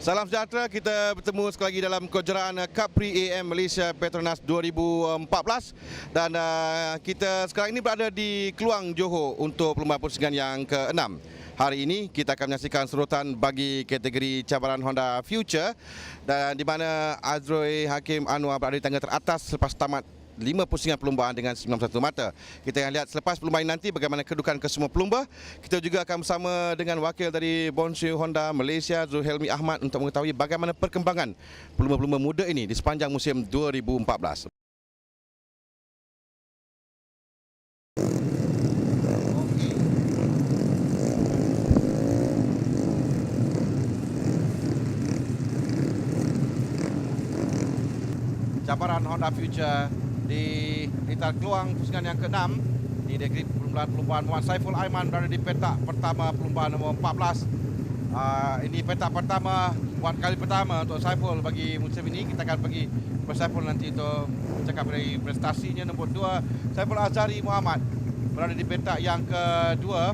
Salam sejahtera, kita bertemu sekali lagi dalam kejuaraan Capri AM Malaysia Petronas 2014 dan kita sekarang ini berada di Kluang, Johor untuk perlombaan pusingan yang ke-6. Hari ini kita akan menyaksikan serutan bagi kategori cabaran Honda Future dan di mana Azroy Hakim Anwar berada di tangga teratas selepas tamat 5 pusingan perlombaan dengan 91 mata. Kita akan lihat selepas perlombaan nanti bagaimana kedudukan kesemua pelumba. Kita juga akan bersama dengan wakil dari Bonshu Honda Malaysia, Zulhelmi Ahmad, untuk mengetahui bagaimana perkembangan pelumba-pelumba muda ini di sepanjang musim 2014. Cabaran Honda Future di Litar Kluang pusingan yang ke-6 di negeri perlombaan Muhammad Saiful Aiman berada di petak pertama perlombaan nombor 14. Ini petak pertama buat kali pertama untuk Saiful bagi musim ini. Kita akan pergi ke Saiful nanti untuk cakap dari prestasinya. Nombor 2 Saiful Azhari Muhammad berada di petak yang kedua.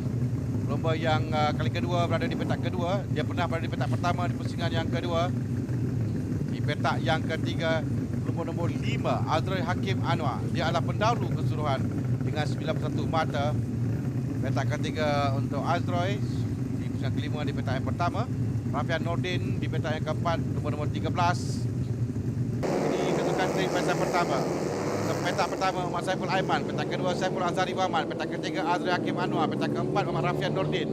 Lomba yang kali kedua berada di petak kedua. Dia pernah berada di petak pertama di pusingan yang kedua. Di petak yang ketiga nombor 5 Azroy Hakim Anwar, dia adalah pendahulu keseluruhan dengan 91 mata. Petak ketiga untuk Azroy di pusingan kelima di petak yang pertama. Rafian Nordin di petak yang keempat nombor 13. Ini kedudukan dari petak pertama. Petak pertama Muhammad Saiful Aiman, petak kedua Saiful Azhari Muhammad, petak ketiga Azroy Hakim Anwar, petak keempat Muhammad Rafian Nordin.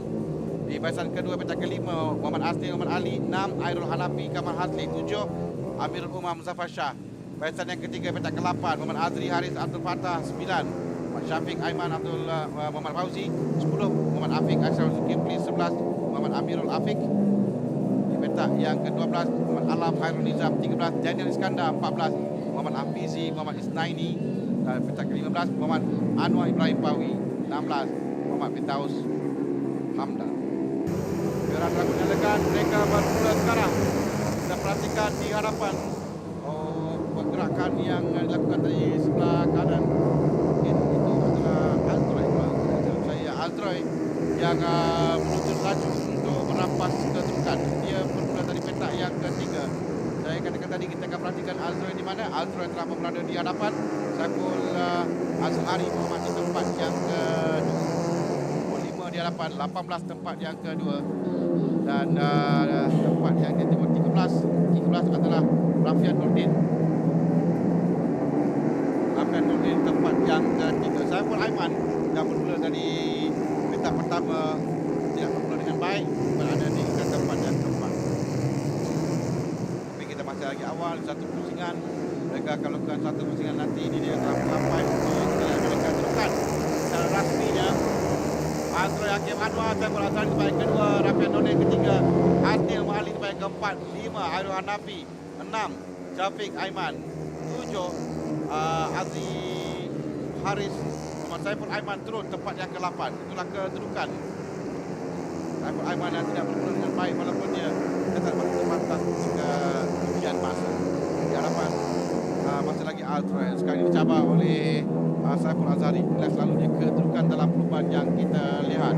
Di barisan kedua petak kelima Muhammad Asni Muhammad Ali, 6 Airul Hanafi Kamal Hasli, 7 Amirul Umar Muzaffar Shah. Barisan yang ketiga petak ke-8 Muhammad Azri Haris Abdul Fattah, 9 Muhammad Syafiq Aiman Abdul Muhammad Fauzi, 10 Muhammad Afiq Ashraf Zulkifli, 11 Muhammad Amirul Afiq. Di petak yang ke-12 Muhammad Alam Khairul Nizam, 13 Daniel Iskandar, 14 Muhammad Hafizi Muhammad Isnaini. Dan petak ke-15 Muhammad Anwar Ibrahim Pawi, 16 Muhammad Firdaus Hamdan. Gerak lagu nyalakan, mereka bermula sekarang. Kita perhatikan di hadapan pergerakan yang dilakukan dari sebelah kanan. Itu adalah Azroy. Saya Azroy yang meluncur laju untuk merampas kedudukan. Dia bermula dari petak yang ketiga. Saya katakan tadi kita akan perhatikan Azroy di mana. Azroy telah berada di hadapan. Saiful Azhari Muhammad di tempat yang kedua. 5 di hadapan, 18 tempat yang kedua. Dan tempat yang kedua 13 adalah Rafian Nordin. Rafian Nordin tempat yang ketiga. Saiful Aiman yang bermula dari petak pertama tidak bermula dengan baik, berada di tempat yang keempat. Tapi kita masih lagi awal satu pusingan. Mereka akan lakukan satu pusingan nanti. Ini dia telah sampai untuk kita lihat mereka teruskan secara rasminya. Azroy Hakim Anwar, Saiful Azhari tempat yang kedua, Rafian Nordin ketiga, Asni Muhammad Ali tempat yang keempat, 5 Airul Hanafi, 6 Syafiq Aiman, 7 Azri Haris Muhammad Saiful Aiman turun tempat yang ke-8. Itulah kedudukan Saiful Aiman yang tidak bermula dengan baik walaupun dia tetap bertempatan ke ujian masa. Di hadapan masih lagi Azroy sekarang dicabar oleh Saiful Azhari. Selalu dia kedudukan dalam perlombaan yang kita lihat.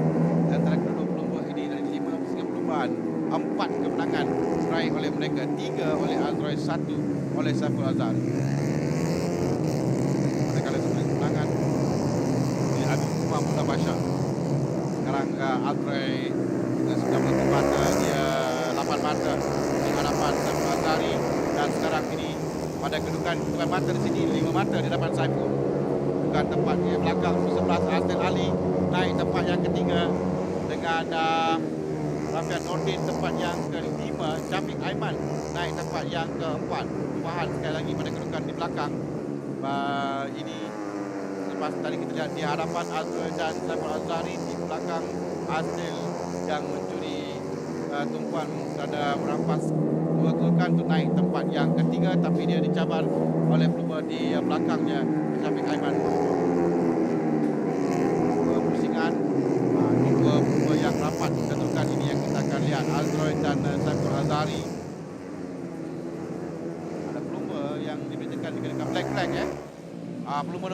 Dan antara kedua pelumba ini dari 5 pusingan perlombaan, 4 kemenangan diraih oleh mereka, 3 oleh Azroy, 1 oleh Saiful Azhari. Sekarang Azroy dengan 19 mata, dia 8 mata di hadapan Saiful Azhari. Dan sekarang ini pada kedudukan bukan mata di sini, 5 mata di hadapan Saiful. Bukan tempat di belakang 11 Asni Ali naik tempat yang ketiga dengan Rafian Nordin tempat yang kelima. Syafiq Aiman naik tempat yang keempat. Perubahan sekali lagi pada kedudukan di belakang. Ini lepas tadi kita lihat di hadapan Azroy dan Saiful Azhari, di belakang Asnil yang mencuri tumpuan ada merampas dua kedudukan untuk naik tempat yang ketiga, tapi dia dicabar oleh pelumba di belakangnya, Syafiq Aiman. Dua pusingan, dua pelumba yang rapat kedudukan ini yang kita akan lihat, Azroy dan Saiful Azhari. Ada pelumba yang diberikan dengan black flag pelumba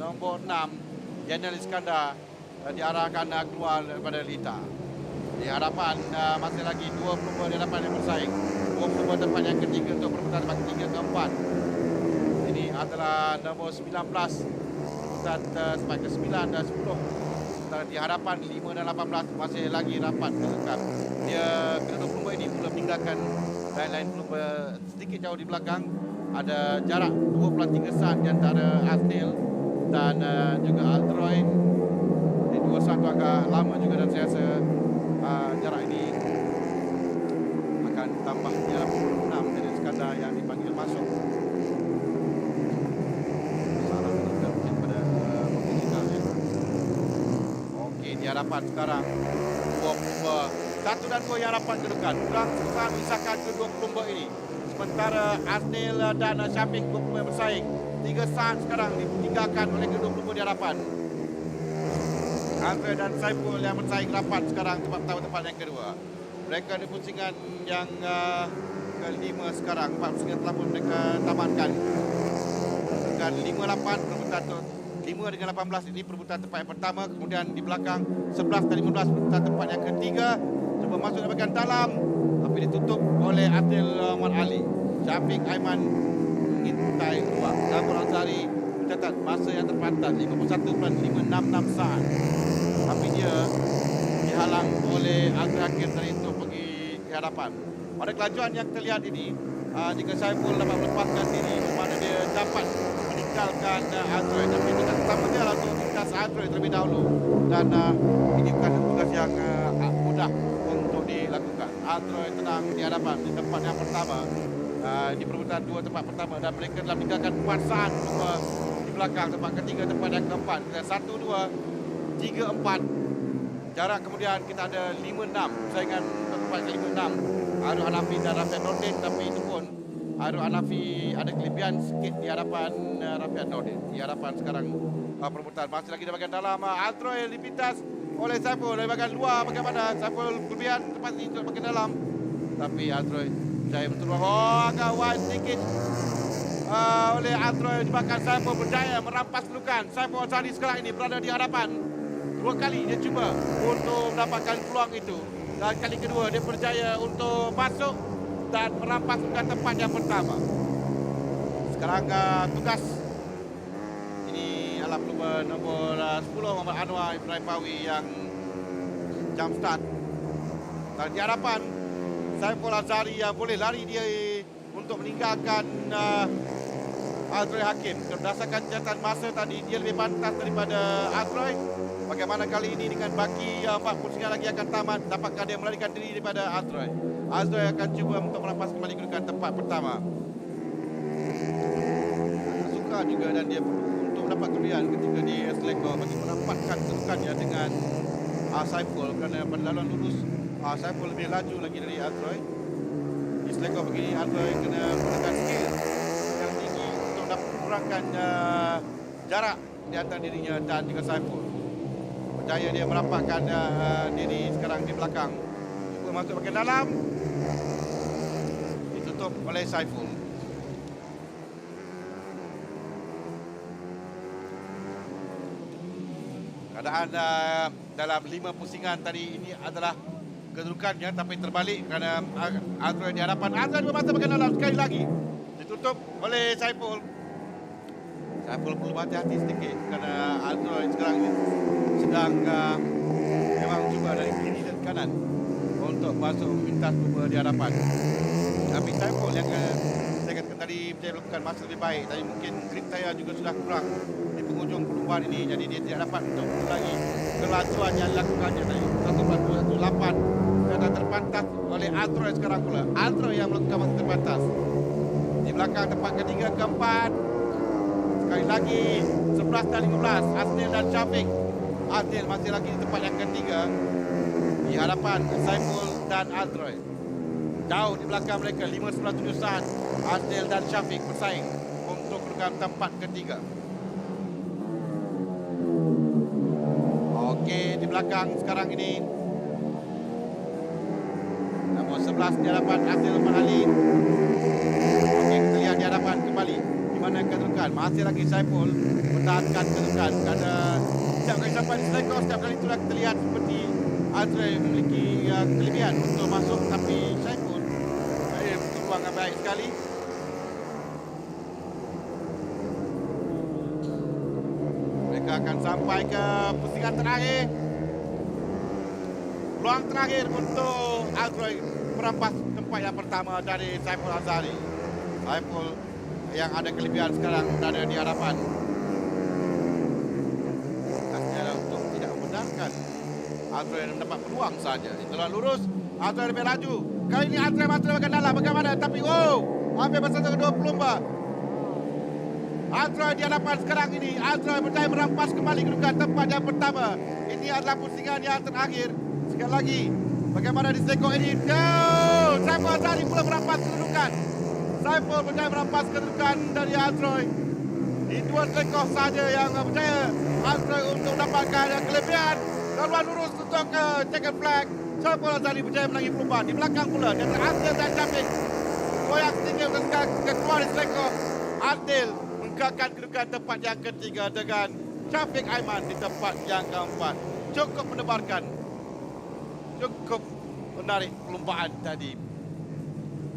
nombor 6 Daniel Iskandar diarahkan keluar daripada Lita. Di hadapan masih lagi dua pelumba di hadapan yang bersaing. Dua pelumba tempat yang ketiga untuk perebutan tempat ketiga keempat. Ini adalah nombor 19 perebutan tempat ke-9 dan 10. Di hadapan 5 dan 18 masih lagi rapat kedekat. Dia kedua pelumba ini mula meninggalkan lain-lain pelumba sedikit jauh di belakang. Ada jarak 2.3 saat di antara Asnil dan juga Aldroy. Di 21 agak lama juga dan saya rasa jarak ini akan tambah jarak 6 jadi sekadar yang dipanggil masuk. Salah juga mungkin pada pemilikan ya. Okey, di hadapan sekarang dua pelumba 1 dan 2 yang rapat kedudukan. Kurang susah memisahkan kedua pelumba ini. Sementara Asnil dan Syafiq bersaing. 3 saat sekarang ditinggalkan oleh kedua pelumba di hadapan. Andre dan Saiful yang bersaing rapat sekarang tempat pertama tempat yang kedua. Mereka di pusingan yang kelima sekarang. 4 pusingan telah pun mereka tamatkan. Dengan 5-8 perebutan 5 dengan 18 ini perebutan tempat yang pertama. Kemudian di belakang 11 dan 15 perebutan tempat yang ketiga. Cuba masuk di bahagian dalam tapi ditutup oleh Adil Muhammad Ali. Syafiq Aiman mengintai ruang. Zabur Ansari mencatat masa yang terpantas 51.566 saat. Tapi dia dihalang oleh Azhar Hakim tadi untuk pergi ke hadapan. Pada kelajuan yang terlihat ini, jika Saiful dapat melepaskan diri, mana dia dapat meninggalkan Azhar. Tapi tugas pertama dia adalah untuk tinggal Azhar terlebih dahulu. Dan ini bukan tugas yang mudah untuk dilakukan. Azhar tenang di hadapan di tempat yang pertama. Di perebutan 2 tempat pertama dan mereka telah meninggalkan 4 saat di belakang tempat ketiga, tempat yang keempat. 1, 2, 3, 4. Jarak kemudian kita ada 5-6. Saingan untuk tempat ke-5-6. Arul Hanafi dan Rafian Nordin. Tapi itu pun Arul Hanafi ada kelebihan sikit di hadapan Rafian Nordin. Di hadapan sekarang perebutan. Masih lagi di bahagian dalam. Altroy dipintas oleh Saiful. Dari bahagian luar bagaimana. Saiful kelebihan tempat ini untuk bahagian dalam. Tapi Altroy berjaya betul. Agak wide sedikit. Oleh Altroy bahkan Saiful berjaya merampas kedudukan. Saiful Ansari sekarang ini berada di hadapan. 2 kali dia cuba untuk mendapatkan peluang itu. Dan kali kedua dia berjaya untuk masuk dan merampas kedudukan tempat yang pertama. Sekarang tugas ini adalah pelumba nombor 10 Muhammad Anwar Ibrahim Pawi yang jump start. Dan di hadapan Saiful Ansari yang boleh lari dia untuk meninggalkan Azroy Hakim. Berdasarkan catatan masa tadi, dia lebih pantas daripada Azroy. Bagaimana kali ini dengan baki 4 pusingan lagi akan tamat, dapatkah dia melarikan diri daripada Azroy? Azroy akan cuba untuk merampas kembali kedudukan tempat pertama. Suka juga dan dia perlu untuk mendapat kelebihan ketika di Selangor bagi merapatkan kedudukannya dengan Saiful kerana pada laluan lurus Saiful lebih laju lagi dari Azroy. Di Selangor begini Azroy kena menggunakan skill yang tinggi untuk dapat kurangkan jarak di antara dirinya dan juga Saiful. Berjaya dia merapatkan diri sekarang di belakang. Cuba masuk bahagian dalam. Ditutup oleh Saiful. Keadaan dalam 5 pusingan tadi ini adalah kedudukannya tapi terbalik kerana Azroy di hadapan. Azroy bermasa bahagian dalam sekali lagi. Ditutup oleh Saiful. Saiful perlu hati-hati sedikit kerana Azroy sekarang ini sedang memang cuba dari kiri dan kanan untuk masuk memintas pelumba di hadapan. Tapi Saiful yang saya katakan tadi dia melakukan masa lebih baik. Tadi mungkin grip saya juga sudah kurang di penghujung pelumban ini. Jadi dia tidak dapat untuk lagi kelajuan yang dilakukannya tadi. 1.28 dan terpantas oleh Azroy sekarang pula. Azroy yang melakukan masa terpantas. Di belakang tempat ketiga, keempat. Sekali lagi 11 dan 15 Asnil dan Syafiq. Asnil masih lagi di tempat yang ketiga di hadapan Saiful dan Azroy. Jauh di belakang mereka 5.97 saat. Asnil dan Syafiq bersaing untuk kedudukan tempat ketiga. Okey, di belakang sekarang ini nombor 11 di hadapan Asnil Muhammad Ali. Okey, kita lihat di hadapan kembali di mana kedudukan. Masih lagi Saiful mempertahankan kedudukan kerana setiap kali sampai di Selangor, setiap kali itulah kita lihat seperti Azrael memiliki kelebihan untuk masuk, tapi saya pun peluang yang baik sekali. Mereka akan sampai ke pusingan terakhir. Peluang terakhir untuk Azrael merampas tempat yang pertama dari Saiful Azari. Saiful yang ada kelebihan sekarang berada di hadapan. Tugasnya untuk tidak membenarkan Azrael mendapat peluang saja. Itulah lurus. Azrael lebih laju. Kali ini Azrael masuk bagian dalam. Bagaimana? Tapi hampir bersatu kedua pelumba. Azrael di hadapan sekarang ini. Azrael berjaya merampas kembali kedudukan tempat yang pertama. Ini adalah pusingan yang terakhir. Sekali lagi, bagaimana di sekor ini? Saiful Azari pula merampas kedudukan. Saiful berjaya merampas kedudukan dari Azrael. Di dua sekor saja yang berjaya Azrael untuk mendapatkan kelebihan. Laluan lurus untuk ke checker flag. Saiful Azari berjaya menangi perlumbaan. Di belakang pula, dia terhasil dan Syafiq. Koyak sedikit keluar di sekor. Adil menggagalkan kedudukan tempat yang ketiga dengan Syafiq Aiman di tempat yang keempat. Cukup menebarkan, cukup menarik perlumbaan tadi.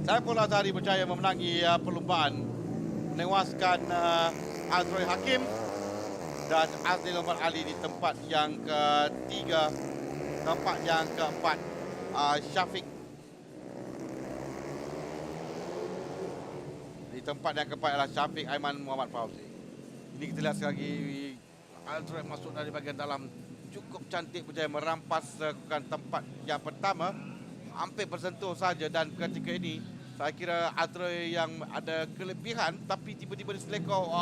Saiful Azari berjaya memenangi perlumbaan, menewaskan Azrael Hakim dan Azril Omar Ali di tempat yang ketiga. Tempat yang keempat, Syafiq. Di tempat yang keempat adalah Syafiq Aiman Muhammad Fauzi. Ini kita lihat sekali lagi, Azrael masuk dari bahagian dalam. Cukup cantik berjaya merampas tempat yang pertama. Hampir bersentuh saja, dan ketika ini saya kira Azrael yang ada kelebihan, tapi tiba-tiba di selekor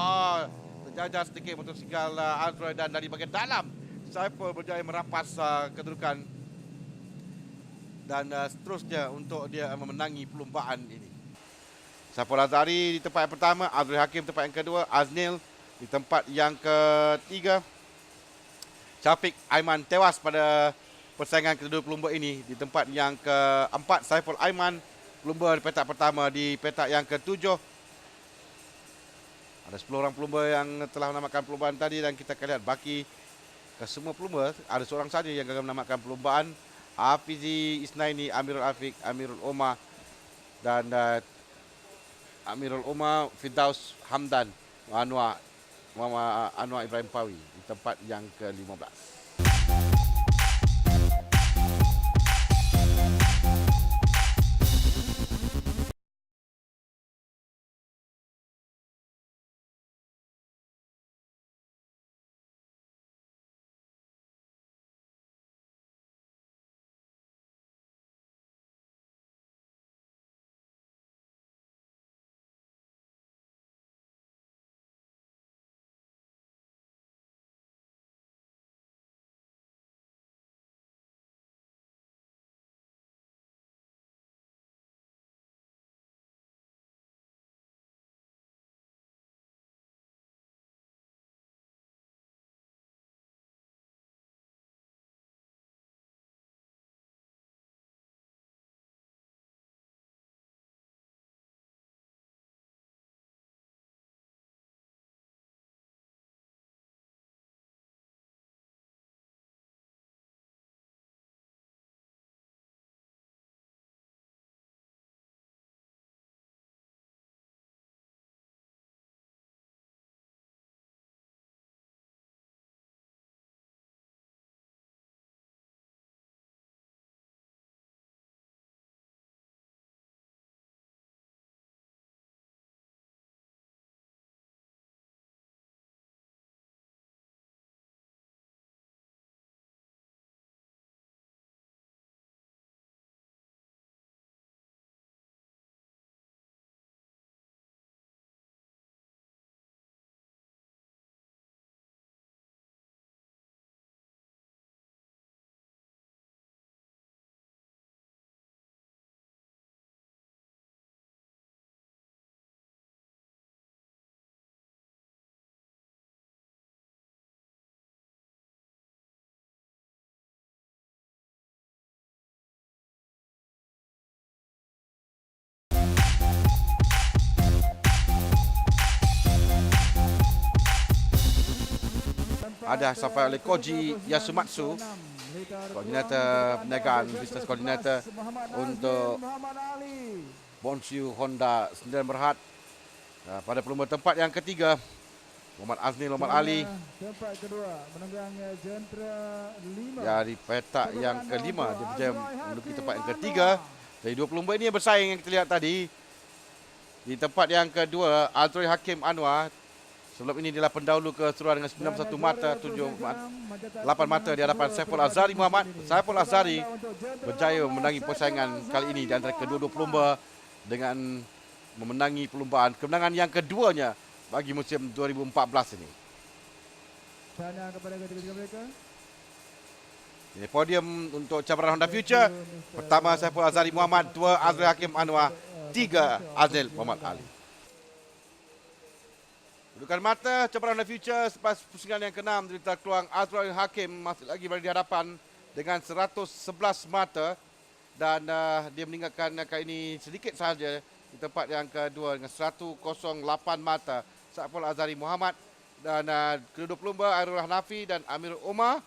terjajar sedikit motosikal Azrael, dan dari bahagian dalam Saiful berjaya merampas kedudukan dan seterusnya untuk dia memenangi perlumbaan ini. Saiful Azari di tempat yang pertama, Azrael Hakim tempat yang kedua, Aznil di tempat yang ketiga. Syafiq Aiman tewas pada persaingan kedua pelumba ini. Di tempat yang keempat, Saiful Aiman, pelumba di petak pertama. Di petak yang ketujuh, ada 10 orang pelumba yang telah menamatkan perlumbaan tadi, dan kita akan lihat baki kesemua pelumba. Ada seorang saja yang gagal menamatkan perlumbaan. Hafizi Isnaini, Amirul Afiq, Amirul Omar, dan Amirul Umar, Firdaus Hamdan, Muhammad Anwar Ibrahim Pawi di tempat yang ke-15. ada sampai oleh Koji Yasumatsu, koordinator perniagaan, business coordinator untuk Bonshu Honda Sdn Bhd. Pada pelumba tempat yang ketiga, Muhammad Aznil Muhammad Ali. Tempat kedua menunggang Gentra 5. Ya, di petak yang kelima dia berjaya menduduki tempat yang ketiga. Dari dua pelumba ini yang bersaing yang kita lihat tadi. Di tempat yang kedua, Azroy Hakim Anwar. Sebelum ini dia pendahulu keseluruhan dengan 91 mata, 8 mata di hadapan Saiful Azhari Muhammad. Saiful Azhari berjaya memenangi persaingan kali ini di antara kedua-dua pelumba dengan memenangi perlumbaan kemenangan yang keduanya bagi musim 2014 ini. Tanya kepada ketiga mereka. Ini podium untuk cabaran Honda Future. Pertama Saiful Azhari Muhammad, 2 Azroy Hakim Anwar, 3 Aznil Muhammad Ali. Dudukan mata cabaran Honda Future selepas pusingan yang ke-6 dari keluang Azroy Hakim masih lagi berada di hadapan dengan 111 mata dan dia meninggalkan kali ini sedikit sahaja di tempat yang kedua dengan 108 mata Saiful Azhari Muhammad dan kedua pelumba Airul Hanafi dan Amirul Umar.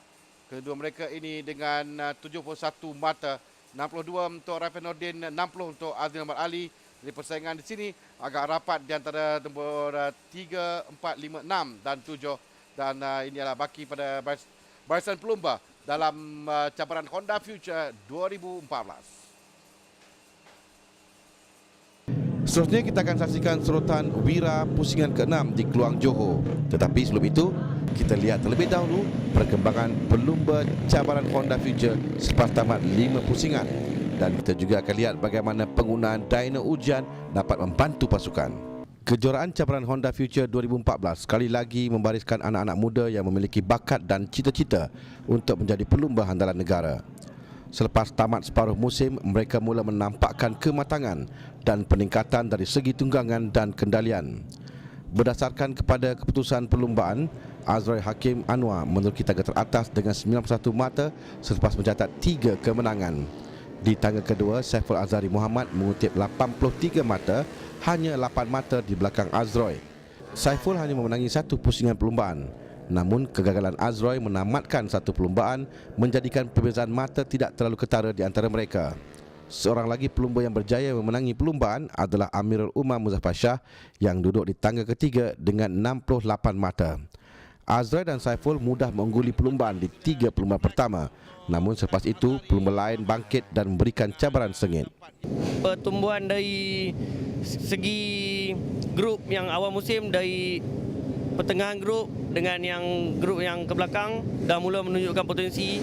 Kedua mereka ini dengan 71 mata, 62 untuk Rafi Nordin, 60 untuk Aznil Muhammad Ali. Jadi persaingan di sini agak rapat di antara nombor 3, 4, 5, 6 dan 7 dan ini adalah baki pada barisan pelumba dalam cabaran Honda Future 2014. Seterusnya kita akan saksikan sorotan Wira pusingan ke-6 di Keluang Johor. Tetapi sebelum itu, kita lihat terlebih dahulu perkembangan pelumba cabaran Honda Future selepas tamat 5 pusingan. Dan kita juga akan lihat bagaimana penggunaan dyno ujian dapat membantu pasukan. Kejuaraan cabaran Honda Future 2014 sekali lagi membariskan anak-anak muda yang memiliki bakat dan cita-cita untuk menjadi pelumba handalan negara. Selepas tamat separuh musim, mereka mula menampakkan kematangan dan peningkatan dari segi tunggangan dan kendalian. Berdasarkan kepada keputusan perlumbaan, Azroy Hakim Anwar menduduki tangga teratas dengan 91 mata selepas mencatat 3 kemenangan. Di tangga kedua, Saiful Azhari Muhammad mengutip 83 mata, hanya 8 mata di belakang Azroy. Saiful hanya memenangi satu pusingan perlumbaan. Namun kegagalan Azroy menamatkan satu perlumbaan menjadikan perbezaan mata tidak terlalu ketara di antara mereka. Seorang lagi pelumba yang berjaya memenangi perlumbaan adalah Amirul Umar Muzaffar Shah yang duduk di tangga ketiga dengan 68 mata. Azroy dan Saiful mudah mengungguli perlumbaan di 3 perlumbaan pertama. Namun selepas itu, pelumba lain bangkit dan memberikan cabaran sengit. Pertumbuhan dari segi grup yang awal musim dari pertengahan grup dengan yang grup yang ke belakang dah mula menunjukkan potensi.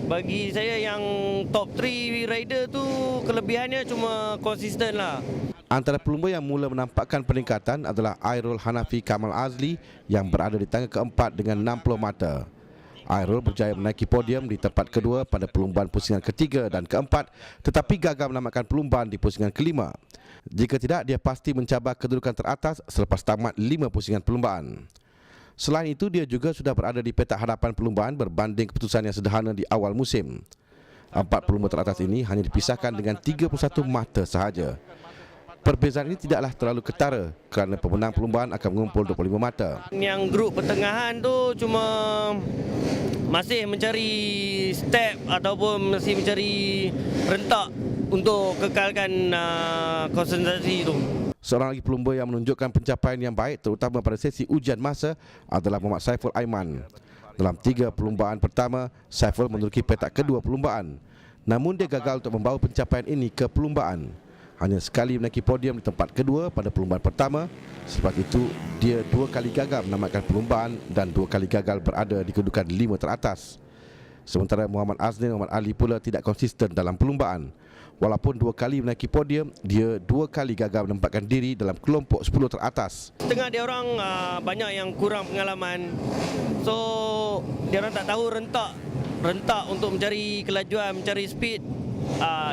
Bagi saya yang top 3 rider tu kelebihannya cuma konsisten lah. Antara pelumba yang mula menampakkan peningkatan adalah Airul Hanafi Kamal Azli yang berada di tangga keempat dengan 60 mata. Airul berjaya menaiki podium di tempat kedua pada perlumbaan pusingan ketiga dan keempat, tetapi gagal menamatkan perlumbaan di pusingan kelima. Jika tidak, dia pasti mencabar kedudukan teratas selepas tamat 5 pusingan perlumbaan. Selain itu, dia juga sudah berada di petak hadapan perlumbaan berbanding keputusan yang sederhana di awal musim. 4 pelumba teratas ini hanya dipisahkan dengan 31 mata sahaja. Perbezaan ini tidaklah terlalu ketara kerana pemenang perlumbaan akan mengumpul 25 mata. Yang grup pertengahan tu cuma masih mencari step ataupun masih mencari rentak untuk kekalkan konsentrasi itu. Seorang lagi pelumba yang menunjukkan pencapaian yang baik terutama pada sesi ujian masa adalah Muhammad Saiful Aiman. Dalam 3 perlumbaan pertama, Saiful menduduki petak kedua perlumbaan. Namun dia gagal untuk membawa pencapaian ini ke perlumbaan. Hanya sekali menaiki podium di tempat kedua pada perlumbaan pertama. Sebab itu, dia 2 kali gagal menamatkan perlumbaan dan 2 kali gagal berada di kedudukan 5 teratas. Sementara Muhammad Aznil Muhammad Ali pula tidak konsisten dalam perlumbaan. Walaupun 2 kali menaiki podium, dia 2 kali gagal menempatkan diri dalam kelompok 10 teratas. Setengah dia orang banyak yang kurang pengalaman. So, dia orang tak tahu rentak untuk mencari kelajuan, mencari speed.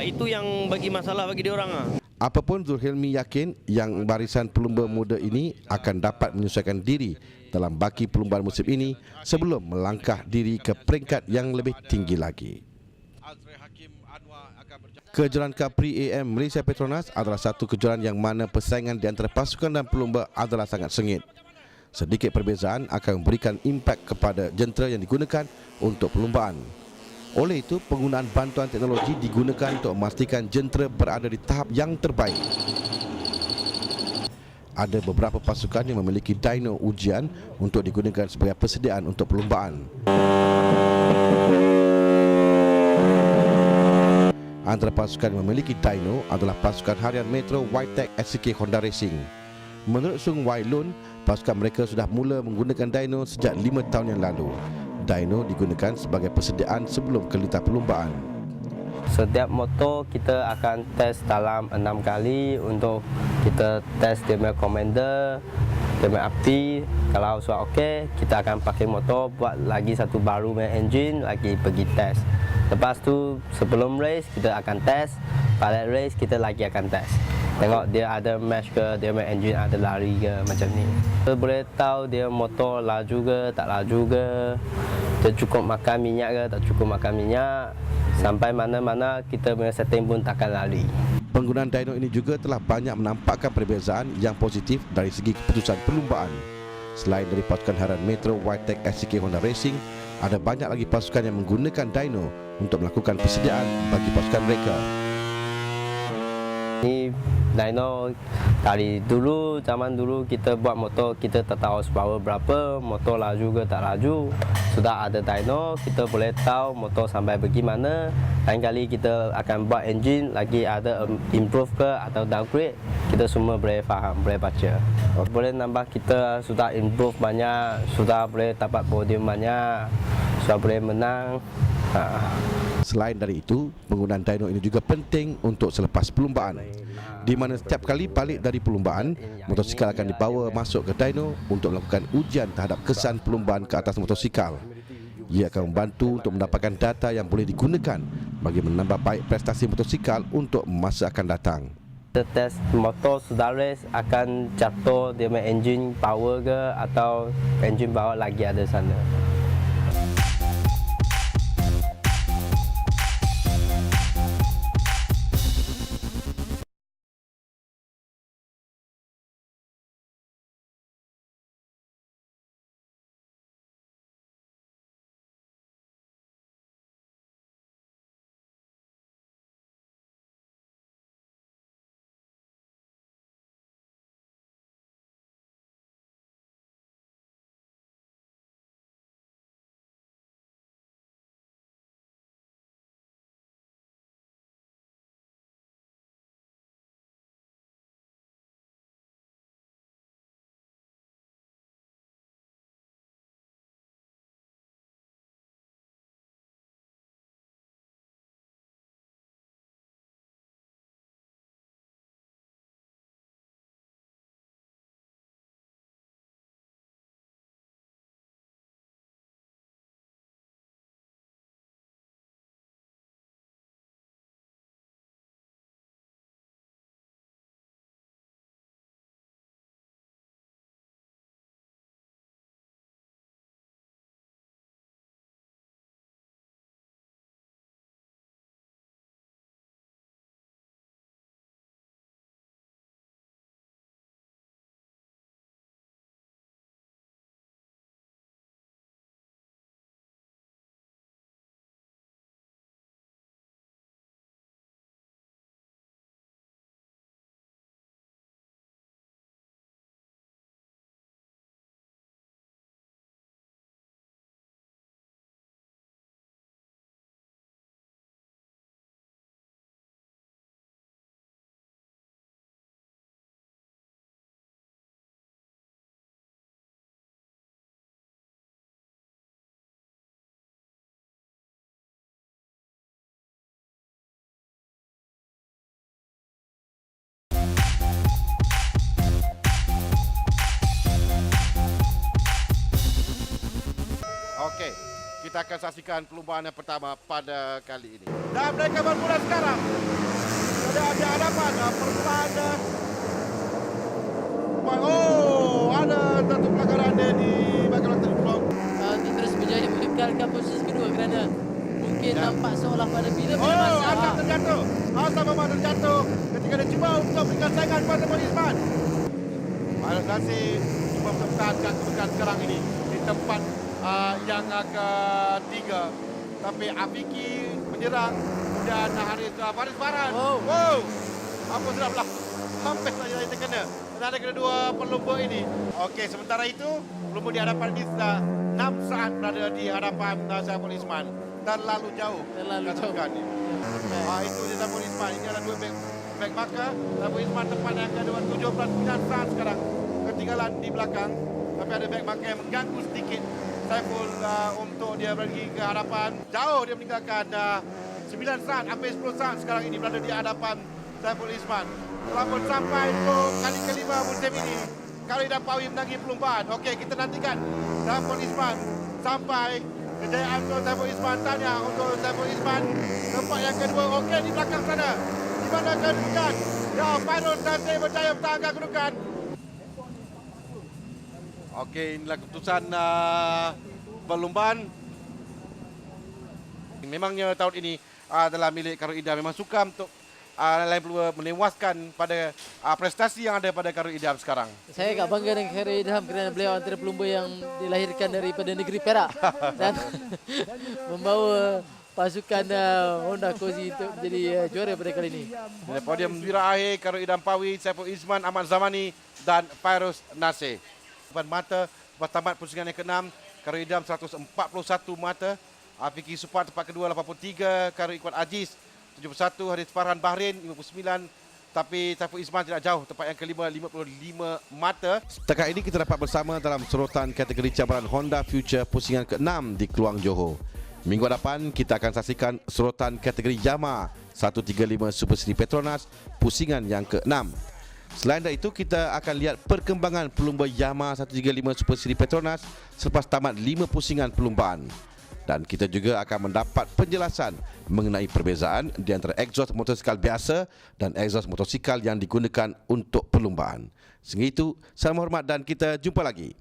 Itu yang bagi masalah bagi dia orang. Apapun, Zulhilmi yakin yang barisan pelumba muda ini akan dapat menyesuaikan diri dalam baki perlumbaan musim ini sebelum melangkah diri ke peringkat yang lebih tinggi lagi. Kejuaraan Capri AM Malaysia Petronas adalah satu kejuaraan yang mana persaingan di antara pasukan dan pelumba adalah sangat sengit. sedikit perbezaan akan memberikan impak kepada jentera yang digunakan untuk perlumbaan. Oleh itu, penggunaan bantuan teknologi digunakan untuk memastikan jentera berada di tahap yang terbaik. Ada beberapa pasukan yang memiliki dyno ujian untuk digunakan sebagai persediaan untuk perlumbaan. Antara pasukan yang memiliki dyno adalah pasukan harian Metro Whitetech SCK Honda Racing. Menurut Sung Wai Lun, pasukan mereka sudah mula menggunakan dyno sejak 5 tahun yang lalu. Dyno digunakan sebagai persediaan sebelum kelitah perlumbaan. Setiap motor kita akan test dalam 6 kali untuk kita test dia punya commander, dia punya api. Kalau sudah okey, kita akan pakai motor buat lagi satu baru punya engine lagi pergi test. Lepas tu sebelum race kita akan test, pada race kita lagi akan test. Tengok dia ada mesh ke, dia punya engine ada lari ke, macam ni. Kita boleh tahu dia motor laju ke, tak laju ke, dia cukup makan minyak ke, tak cukup makan minyak. Sampai mana-mana kita punya setting pun takkan lari. Penggunaan dyno ini juga telah banyak menampakkan perbezaan yang positif dari segi keputusan perlumbaan. Selain dari pasukan harian Metro Whitetech SCK Honda Racing, ada banyak lagi pasukan yang menggunakan dyno untuk melakukan persediaan bagi pasukan mereka. Ini dyno dari dulu, zaman dulu kita buat motor, kita tak tahu horsepower berapa, motor laju ke tak laju. Sudah ada dyno, kita boleh tahu motor sampai bagaimana. Lain kali kita akan buat engine, lagi ada improve ke atau downgrade, kita semua boleh faham, boleh baca. Boleh nambah kita sudah improve banyak, sudah boleh dapat podium banyak, sudah boleh menang. Selain dari itu, penggunaan dyno ini juga penting untuk selepas perlumbaan, di mana setiap kali balik dari perlumbaan, motosikal akan dibawa masuk ke dyno untuk melakukan ujian terhadap kesan perlumbaan ke atas motosikal. Ia akan membantu untuk mendapatkan data yang boleh digunakan bagi menambah baik prestasi motosikal untuk masa akan datang. Kita test motor sudah race akan jatuh dia punya engine power ke atau engine power lagi ada sana. Okey, kita akan saksikan perlumbaan yang pertama pada kali ini. Dan mereka bermula sekarang. Sudah ada hadapan perlumbaan. Oh, ada satu pelanggaran di bagian telefon. Terus berjaya mengekalkan posisi kedua kerana mungkin nampak seolah pada bila masa. Asam terjatuh. Asam memang terjatuh ketika dia cuba untuk berikan saingan pada Isman. Pada Nasi cuba mempertahankan kedudukan sekarang ini di tempat yang ketiga. Tapi Afiki menyerang dan Faris Farhan. Wow. Apa sudah berlaku? Hampir saja terkena. Dan ada kedua pelumba ini. Okey, sementara itu pelumba di hadapan ini sudah 6 saat berada di hadapan Saiful Isman. Terlalu jauh. Katakan ini. Itu di Saiful Isman. Ini ada 2 back marker. Saiful Isman tempat yang kedua 17 saat sekarang. Ketinggalan di belakang. Tapi ada back marker yang mengganggu sedikit Saiful untuk dia pergi ke hadapan. Jauh dia meninggalkan 9 saat, hampir 10 saat sekarang ini berada di hadapan Saiful Isman. Telah pun sampai untuk kali kelima musim ini. Kali dah Pawi menangi perlumbaan. Okey, kita nantikan Saiful Isman sampai kejayaan untuk Saiful Isman. Tanya untuk Saiful Isman. Tempat yang kedua, okey di belakang sana. Di mana kedudukan? Ya, Fairuz Nasir berjaya bertahankan kedudukan. Okey, inilah keputusan perlumbaan. Memangnya tahun ini adalah milik Khairul Idham. Memang suka untuk lain pelua menewaskan pada prestasi yang ada pada Khairul Idham sekarang. Saya agak bangga dengan Khairul Idham kerana beliau antara pelumba yang dilahirkan daripada negeri Perak dan membawa pasukan Honda Cozy untuk menjadi juara pada kali ini. Di podium juara akhir Khairul Idham Pawi, Saiful Isman, Ahmad Zamani dan Fairuz Nasir. Depan mata lepas tamat pusingan yang ke-6, Khairul Idham 141 mata. Afiki Supar tempat kedua 83, Khairul Ikhwan Aziz 71, Haris Farhan Bahrain 59, tapi Saiful Isman tidak jauh tempat yang kelima 55 mata. Setakat ini kita dapat bersama dalam sorotan kategori cabaran Honda Future pusingan ke-6 di Keluang Johor. Minggu depan kita akan saksikan sorotan kategori Yamaha 135 Super Series Petronas pusingan yang ke-6. Selain dari itu, kita akan lihat perkembangan pelumba Yamaha 135 Super Series Petronas selepas tamat 5 pusingan perlumbaan. Dan kita juga akan mendapat penjelasan mengenai perbezaan di antara exhaust motosikal biasa dan exhaust motosikal yang digunakan untuk perlumbaan. Sehingga itu, salam hormat dan kita jumpa lagi.